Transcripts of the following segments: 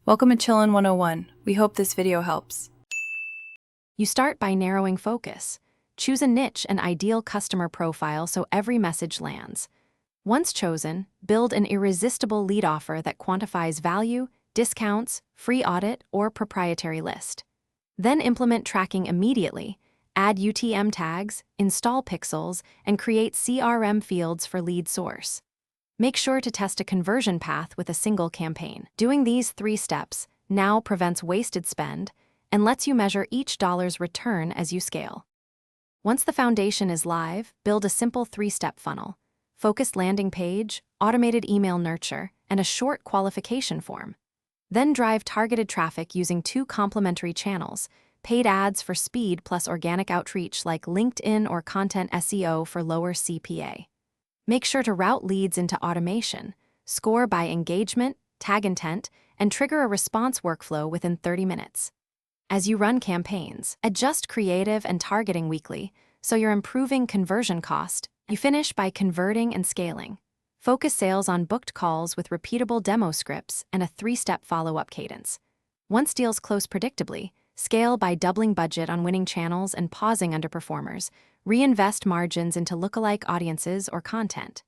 Welcome to Chillin' 101. We hope this video helps. You start by narrowing focus. Choose a niche and ideal customer profile so every message lands. Once chosen, build an irresistible lead offer that quantifies value, discounts, free audit, or proprietary list. Then implement tracking immediately. Add UTM tags, install pixels, and create CRM fields for lead source. Make sure to test a conversion path with a single campaign. Doing these 3 steps now prevents wasted spend and lets you measure each dollar's return as you scale. Once the foundation is live, build a simple 3-step funnel: focused landing page, automated email nurture, and a short qualification form. Then drive targeted traffic using 2 complementary channels: paid ads for speed plus organic outreach like LinkedIn or content SEO for lower CPA. Make sure to route leads into automation, score by engagement, tag intent, and trigger a response workflow within 30 minutes. As you run campaigns, adjust creative and targeting weekly so you're improving conversion cost. You finish by converting and scaling. Focus sales on booked calls with repeatable demo scripts and a 3-step follow-up cadence. Once deals close predictably, scale by doubling budget on winning channels and pausing underperformers. Reinvest margins into lookalike audiences or content.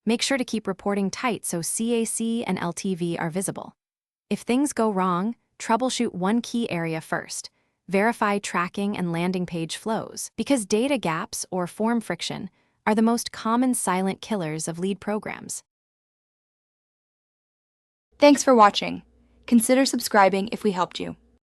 Make sure to keep reporting tight so CAC and LTV are visible. If things go wrong, troubleshoot one key area first. Verify tracking and landing page flows, because data gaps or form friction are the most common silent killers of lead programs. Thanks for watching. Consider subscribing if we helped you.